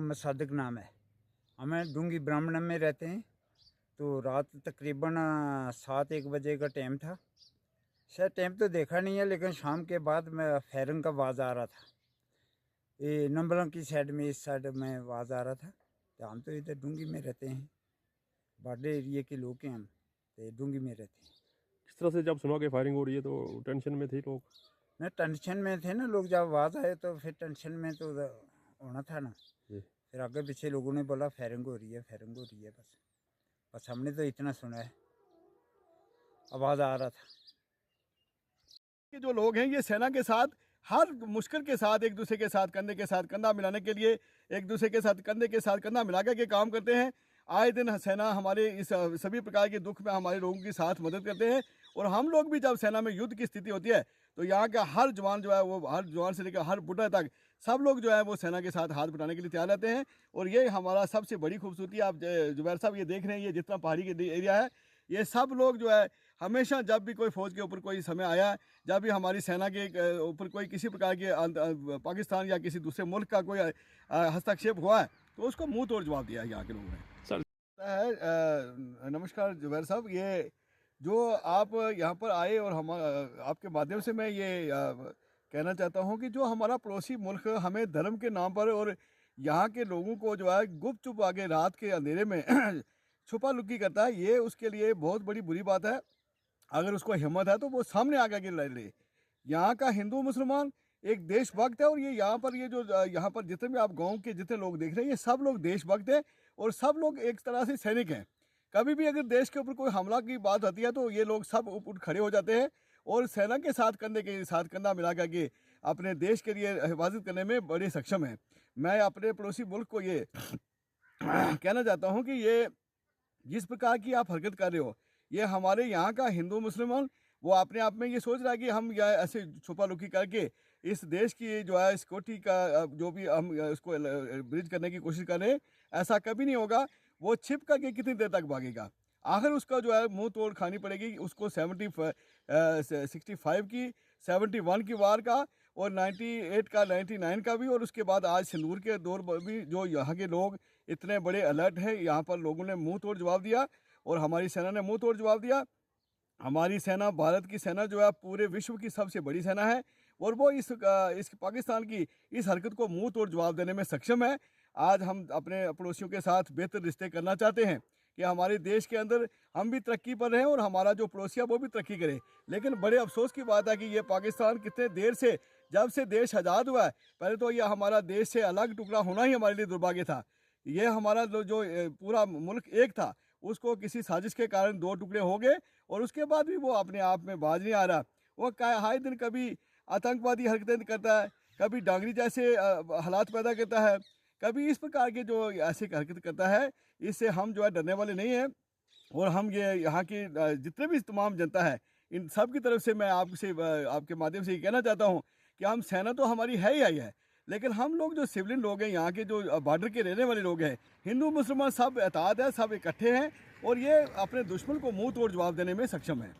मोहम्मद सादिक नाम है। हमें डूंगी ब्राह्मण में रहते हैं। तो रात तकरीबन 7-1 बजे का टाइम था। शायद टाइम तो देखा नहीं है, लेकिन शाम के बाद मैं फायरिंग का आवाज़ आ रहा था। ये नंबरों की साइड में, इस साइड में आवाज़ आ रहा था। तो हम तो इधर डूंगी में रहते हैं, बॉर्डर एरिया के लोग हैं हम, तो डूंगी में रहते हैं। किस तरह से जब सुना कि फायरिंग हो रही है तो टेंशन में थे लोग? न टेंशन में थे ना लोग, जब आवाज़ आए तो फिर टेंशन में तो होना था ना। जी। फिर आगे पीछे लोगों ने बोला फायरिंग हो रही है, फायरिंग हो रही है। बस हमने तो इतना सुना है, आवाज़ आ रहा था। कि जो लोग हैं ये सेना के साथ हर मुश्किल के साथ एक दूसरे के साथ कंधे के साथ कंधा मिलाने के लिए, एक दूसरे के साथ कंधे के साथ कंधा मिला के काम करते हैं। आए दिन सेना हमारे इस सभी प्रकार के दुख में हमारे लोगों की साथ मदद करते हैं। और हम लोग भी जब सेना में युद्ध की स्थिति होती है तो यहाँ का हर जवान जो है वो, हर जवान से लेकर हर बुढ़ा तक सब लोग जो है वो सेना के साथ हाथ बटाने के लिए तैयार रहते हैं। और ये हमारा सबसे बड़ी खूबसूरती है। आप जुबैर साहब ये देख रहे हैं, ये जितना पहाड़ी के एरिया है, ये सब लोग जो है हमेशा जब भी कोई फौज के ऊपर कोई समय आया, जब भी हमारी सेना के ऊपर कोई किसी प्रकार के पाकिस्तान या किसी दूसरे मुल्क का कोई हस्तक्षेप हुआ है तो उसको मुंह तोड़ जवाब दिया है यहाँ के लोगों ने। सर नमस्कार जुबैर साहब, ये जो आप यहाँ पर आए और हम आपके माध्यम से मैं ये कहना चाहता हूँ कि जो हमारा पड़ोसी मुल्क हमें धर्म के नाम पर और यहाँ के लोगों को जो है गुप चुप आगे रात के अंधेरे में छुपा लुकी करता है, ये उसके लिए बहुत बड़ी बुरी बात है। अगर उसको हिम्मत है तो वो सामने आकर के लड़ ले। यहाँ का हिंदू मुसलमान एक देशभक्त है। और ये यहाँ पर ये जो यहाँ पर जितने भी आप गांव के जितने लोग देख रहे हैं, ये सब लोग देशभक्त हैं और सब लोग एक तरह से सैनिक हैं। कभी भी अगर देश के ऊपर कोई हमला की बात आती है तो ये लोग सब उठ खड़े हो जाते हैं और सेना के साथ कंधे के साथ कंधा मिला करके अपने देश के लिए हिफाजत करने में बड़े सक्षम हैं। मैं अपने पड़ोसी मुल्क को ये कहना चाहता हूँ कि ये जिस प्रकार की आप हरकत कर रहे हो, ये हमारे यहाँ का हिंदू मुसलमान वो अपने आप में ये सोच रहा है कि हम या ऐसे छुपा लुकी करके इस देश की जो है सिक्योरिटी का जो भी हम इसको ब्रिज करने की कोशिश कर रहे हैं, ऐसा कभी नहीं होगा। वो छिप करके कितनी देर तक भागेगा? आखिर उसका जो है मुंह तोड़ खानी पड़ेगी उसको 65 की, 71 की वार का और 98 का, 99 का भी। और उसके बाद आज सिंदूर के दौर पर भी जो यहाँ के लोग इतने बड़े अलर्ट हैं, यहाँ पर लोगों ने मुंह तोड़ जवाब दिया और हमारी सेना ने मुंह तोड़ जवाब दिया। हमारी सेना, भारत की सेना जो है पूरे विश्व की सबसे बड़ी सेना है और वो इस पाकिस्तान की इस हरकत को मुंह तोड़ जवाब देने में सक्षम है। आज हम अपने पड़ोसियों के साथ बेहतर रिश्ते करना चाहते हैं कि हमारे देश के अंदर हम भी तरक्की पर रहें और हमारा जो पड़ोसी है वो भी तरक्की करे। लेकिन बड़े अफसोस की बात है कि ये पाकिस्तान कितने देर से, जब से देश आज़ाद हुआ है, पहले तो ये हमारा देश से अलग टुकड़ा होना ही हमारे लिए दुर्भाग्य था। ये हमारा जो पूरा मुल्क एक था, उसको किसी साजिश के कारण दो टुकड़े हो गए और उसके बाद भी वो अपने आप में बाज नहीं आ रहा। वो हाई दिन कभी आतंकवादी हरकतें करता है, कभी डांगरी जैसे हालात पैदा करता है, कभी इस प्रकार के जो ऐसी हरकत करता है। इससे हम जो है डरने वाले नहीं हैं। और हम ये यहाँ की जितने भी तमाम जनता है, इन सब की तरफ से मैं आपसे आपके माध्यम से ये कहना चाहता हूँ कि हम सेना तो हमारी है ही है, लेकिन हम लोग जो सिविलियन लोग हैं, यहाँ के जो बॉर्डर के रहने वाले लोग हैं, हिंदू मुसलमान सब एतहाद है, सब इकट्ठे हैं और ये अपने दुश्मन को मुंह तोड़ जवाब देने में सक्षम है।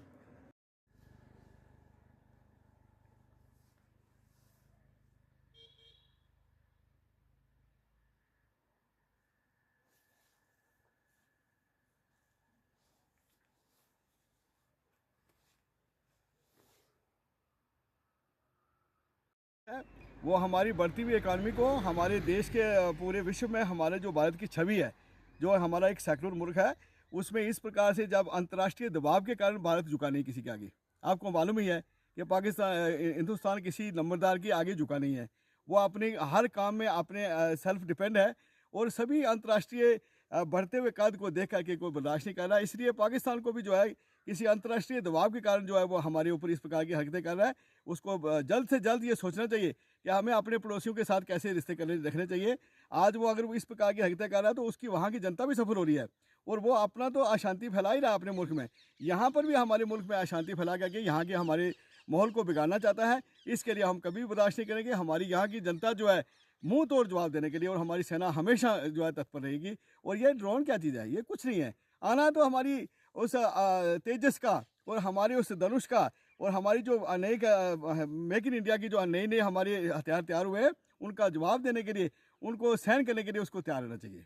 वो हमारी बढ़ती हुई इकानमी को, हमारे देश के पूरे विश्व में हमारे जो भारत की छवि है, जो हमारा एक सेकुलर मुल्क है, उसमें इस प्रकार से जब अंतर्राष्ट्रीय दबाव के कारण भारत झुका नहीं किसी के आगे। आपको मालूम ही है कि हिंदुस्तान किसी नंबरदार के आगे झुका नहीं है। वो अपने हर काम में अपने सेल्फ डिपेंड है और सभी अंतर्राष्ट्रीय बढ़ते हुए कद को देख करके कोई बर्दाश्त नहीं कर रहा। इसलिए पाकिस्तान को भी जो है किसी अंतर्राष्ट्रीय दबाव के कारण जो है वो हमारे ऊपर इस प्रकार की हरकतें कर रहा है। उसको जल्द से जल्द ये सोचना चाहिए कि हमें अपने पड़ोसियों के साथ कैसे रिश्ते रखने चाहिए। आज वो अगर वो इस प्रकार की हरकतें कर रहा है तो उसकी वहाँ की जनता भी सफल हो रही है और वो अपना तो अशांति फैला ही रहा है अपने मुल्क में। यहाँ पर भी हमारे मुल्क में अशांति फैला करके यहाँ के हमारे माहौल को बिगाड़ना चाहता है। इसके लिए हम कभी भी बर्दाश्त नहीं करेंगे। हमारी यहाँ की जनता जो है मुंह तोड़ जवाब देने के लिए और हमारी सेना हमेशा जो है तत्पर रहेगी। और ये ड्रोन क्या चीज़ है? ये कुछ नहीं है। आना तो हमारी उस तेजस का और हमारे उस धनुष का और हमारी जो नई मेक इन इंडिया की जो नई नई हमारे हथियार तैयार हुए हैं, उनका जवाब देने के लिए उनको सहन करने के लिए उसको तैयार रहना चाहिए।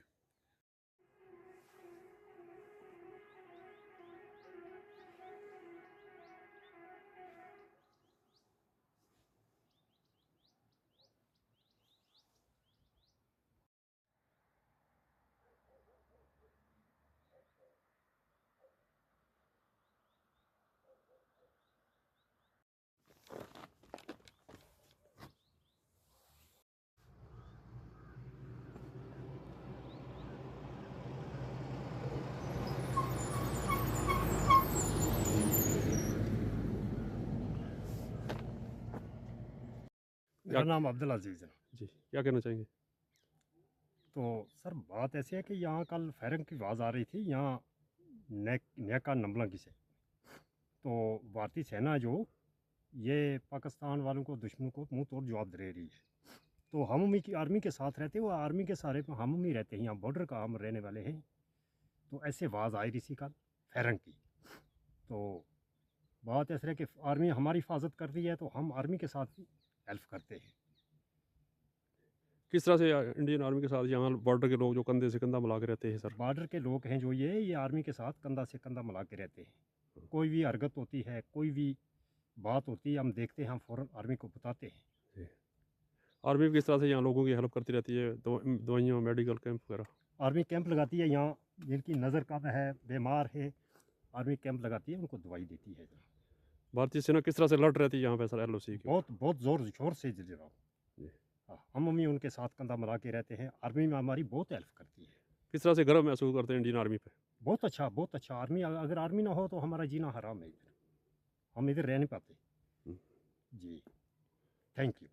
मेरा नाम अब्दुल अजीज़ है। जी, क्या कहना चाहेंगे? तो सर बात ऐसी है कि यहाँ कल फायरिंग की आवाज़ आ रही थी यहाँ नेका नंबलंगी से। तो भारतीय सेना जो ये पाकिस्तान वालों को दुश्मनों को मुंह तोड़ जवाब दे रही है। तो हम की आर्मी के साथ रहते हैं, वो आर्मी के सारे हम ही रहते हैं, यहाँ बॉर्डर का हम रहने वाले हैं। तो ऐसे आवाज़ आई रही थी कल फायरिंग की। तो बात ऐसी है कि आर्मी हमारी हिफाजत कर रही है तो हम आर्मी के साथ भी हेल्प करते हैं। किस तरह से इंडियन आर्मी के साथ यहाँ बॉर्डर के लोग जो कंधे से कंधा मिला के रहते हैं सर? बॉर्डर के लोग हैं जो ये आर्मी के साथ कंधा से कंधा मिला के रहते हैं। कोई भी हरकत होती है, कोई भी बात होती है, हम देखते हैं, हम फ़ौरन आर्मी को बताते हैं। आर्मी भी किस तरह से यहाँ लोगों की हेल्प करती रहती है, दवाइयों मेडिकल कैंप वगैरह? आर्मी कैंप लगाती है यहाँ, जिनकी नज़र कम है, बीमार है, आर्मी कैंप लगाती है, उनको दवाई देती है। भारतीय सेना किस तरह से लड़ रहती है यहाँ पे सर LOC की? बहुत बहुत ज़ोर शोर से जनाब। हम भी उनके साथ कंधा मिला के रहते हैं। आर्मी में हमारी बहुत हेल्प करती है। किस तरह से गर्व महसूस करते हैं इंडियन आर्मी पे? बहुत अच्छा, बहुत अच्छा। आर्मी, अगर आर्मी ना हो तो हमारा जीना हराम है इधर, हम इधर रह नहीं पाते। जी, थैंक यू।